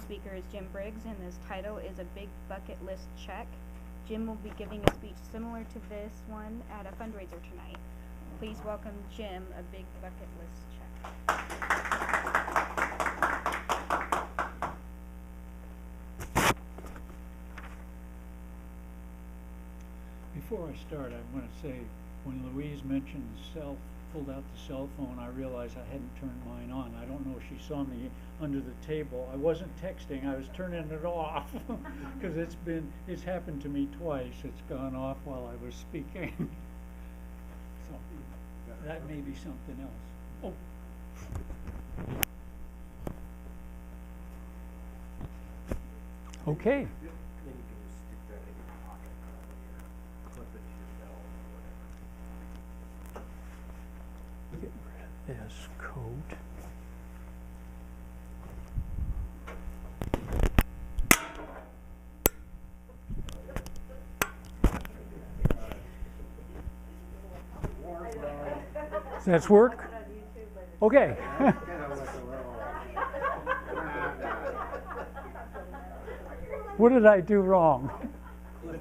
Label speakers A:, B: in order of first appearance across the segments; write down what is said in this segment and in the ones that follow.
A: speaker is Jim Briggs, and this title is A Big Bucket List Check. Jim will be giving a speech similar to this one at a fundraiser tonight. Please welcome Jim, A Big Bucket List Check.
B: Before I start, I want to say, when Louise mentioned pulled out the cell phone, I realized I hadn't turned mine on. I don't know if she saw me under the table. I wasn't texting, I was turning it off because it's happened to me twice. It's gone off while I was speaking. So that may be something else. Oh. Okay. This coat. Does that work? Okay. What did I do wrong?
C: Sit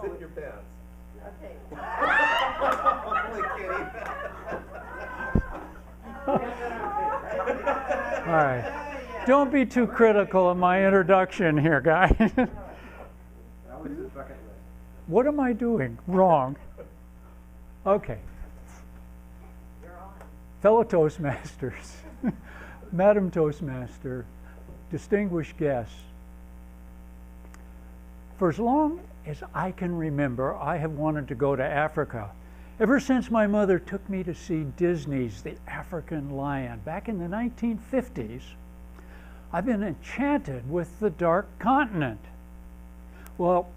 C: in your pants. Okay. Only kidding.
B: All right. Don't be too critical of my introduction here, guys. What am I doing wrong? Okay. Fellow Toastmasters, Madam Toastmaster, distinguished guests, for as long as I can remember, I have wanted to go to Africa. Ever since my mother took me to see Disney's The African Lion back in the 1950s, I've been enchanted with the Dark Continent. Well,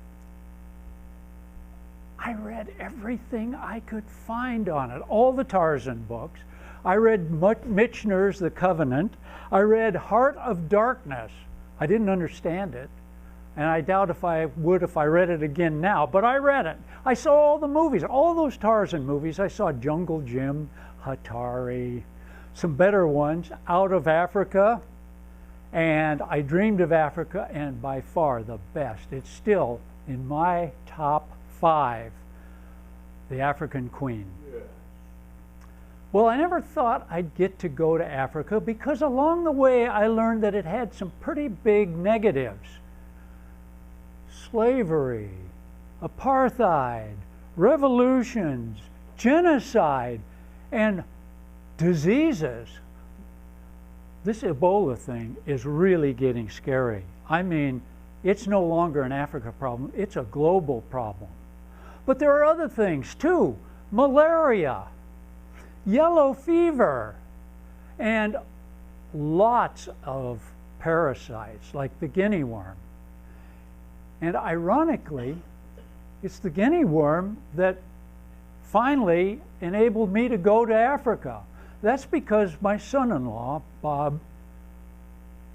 B: I read everything I could find on it, all the Tarzan books. I read Michener's The Covenant. I read Heart of Darkness. I didn't understand it, and I doubt if I would if I read it again now, but I read it. I saw all the movies, all those Tarzan movies. I saw Jungle Jim, Hatari, some better ones, Out of Africa, and I Dreamed of Africa, and by far the best. It's still in my top 5, The African Queen. Yeah. Well, I never thought I'd get to go to Africa because along the way I learned that it had some pretty big negatives. Slavery, apartheid, revolutions, genocide, and diseases. This Ebola thing is really getting scary. I mean, it's no longer an Africa problem, it's a global problem. But there are other things too. Malaria, yellow fever, and lots of parasites like the guinea worm. And ironically, it's the guinea worm that finally enabled me to go to Africa. That's because my son-in-law, Bob,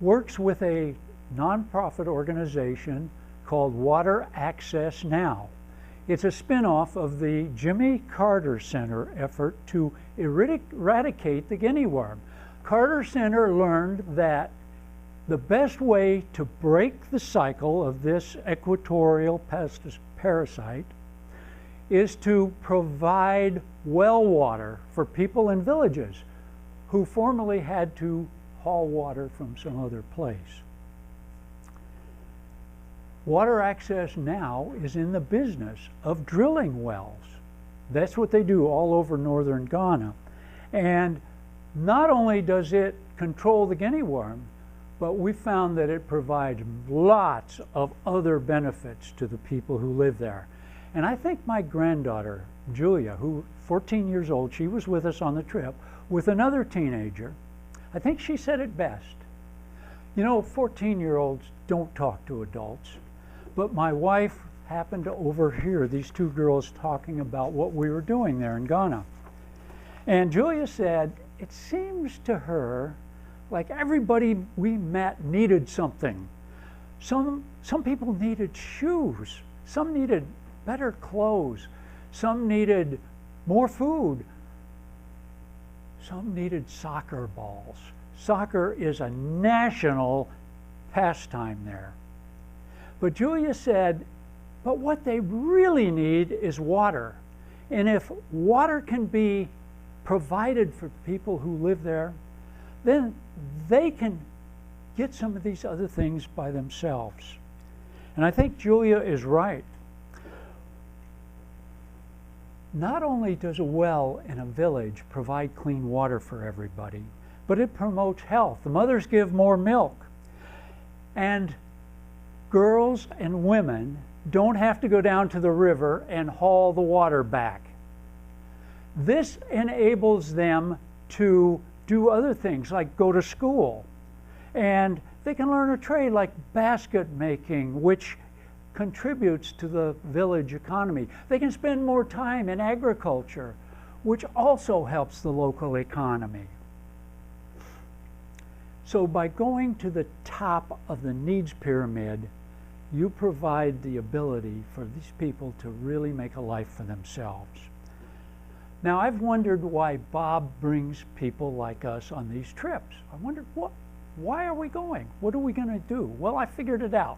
B: works with a nonprofit organization called Water Access Now. It's a spin-off of the Jimmy Carter Center effort to eradicate the guinea worm. Carter Center learned that the best way to break the cycle of this equatorial parasite is to provide well water for people in villages who formerly had to haul water from some other place. Water Access Now is in the business of drilling wells. That's what they do all over northern Ghana. And not only does it control the guinea worm, but we found that it provides lots of other benefits to the people who live there. And I think my granddaughter, Julia, who 14 years old, she was with us on the trip with another teenager. I think she said it best. You know, 14-year-olds don't talk to adults. But my wife happened to overhear these two girls talking about what we were doing there in Ghana. And Julia said, it seems to her like everybody we met needed something. Some people needed shoes. Some needed better clothes. Some needed more food. Some needed soccer balls. Soccer is a national pastime there. But Julia said, but what they really need is water. And if water can be provided for people who live there, then they can get some of these other things by themselves. And I think Julia is right. Not only does a well in a village provide clean water for everybody, but it promotes health. The mothers give more milk. And girls and women don't have to go down to the river and haul the water back. This enables them to do other things like go to school. And they can learn a trade like basket making, which contributes to the village economy. They can spend more time in agriculture, which also helps the local economy. So by going to the top of the needs pyramid, you provide the ability for these people to really make a life for themselves. Now, I've wondered why Bob brings people like us on these trips. I wondered, why are we going? What are we going to do? Well, I figured it out.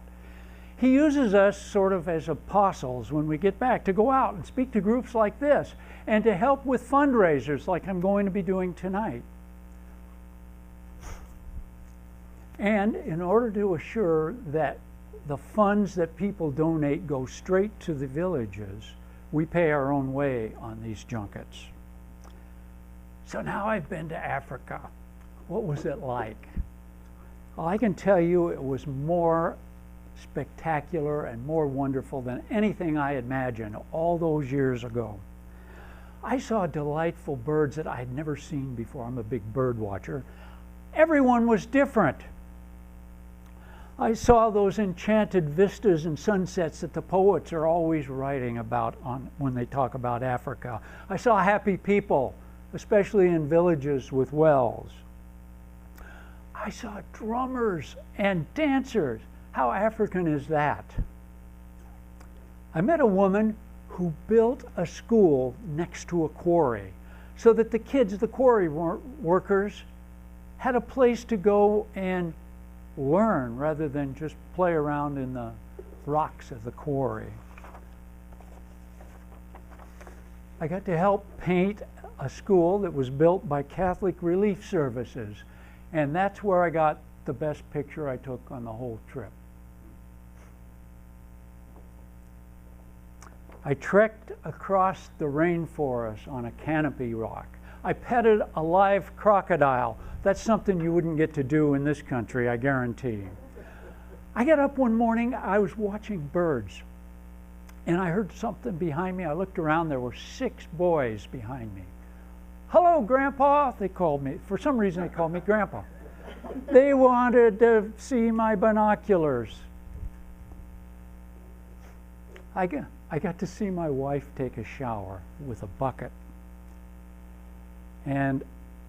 B: He uses us sort of as apostles when we get back to go out and speak to groups like this and to help with fundraisers like I'm going to be doing tonight. And in order to assure that the funds that people donate go straight to the villages, we pay our own way on these junkets. So now I've been to Africa. What was it like? Well, I can tell you it was more spectacular and more wonderful than anything I imagined all those years ago. I saw delightful birds that I had never seen before. I'm a big bird watcher. Everyone was different. I saw those enchanted vistas and sunsets that the poets are always writing about when they talk about Africa. I saw happy people, especially in villages with wells. I saw drummers and dancers. How African is that? I met a woman who built a school next to a quarry so that the kids, the quarry workers, had a place to go and learn rather than just play around in the rocks of the quarry. I got to help paint a school that was built by Catholic Relief Services, and that's where I got the best picture I took on the whole trip. I trekked across the rainforest on a canopy rock. I petted a live crocodile. That's something you wouldn't get to do in this country, I guarantee. I got up one morning, I was watching birds, and I heard something behind me. I looked around, there were 6 boys behind me. Hello, Grandpa, they called me. For some reason, they called me Grandpa. They wanted to see my binoculars. I got to see my wife take a shower with a bucket. And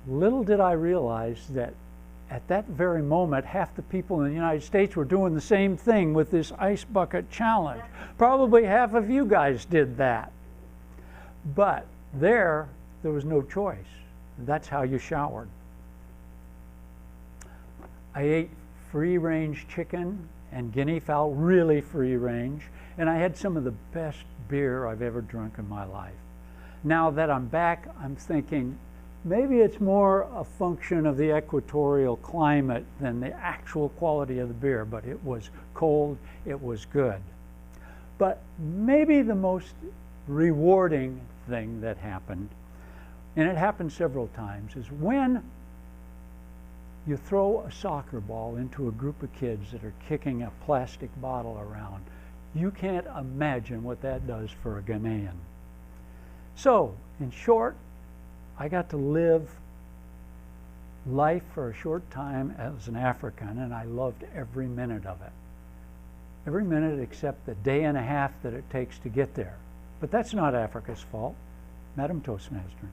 B: little did I realize that at that very moment, half the people in the United States were doing the same thing with this ice bucket challenge. Probably half of you guys did that. But there was no choice. That's how you showered. I ate free-range chicken and guinea fowl, really free-range, and I had some of the best beer I've ever drunk in my life. Now that I'm back, I'm thinking, maybe it's more a function of the equatorial climate than the actual quality of the beer, but it was cold, it was good. But maybe the most rewarding thing that happened, and it happened several times, is when you throw a soccer ball into a group of kids that are kicking a plastic bottle around. You can't imagine what that does for a Ghanaian. So, in short, I got to live life for a short time as an African, and I loved every minute of it. Every minute except the day and a half that it takes to get there. But that's not Africa's fault. Madam Toastmaster.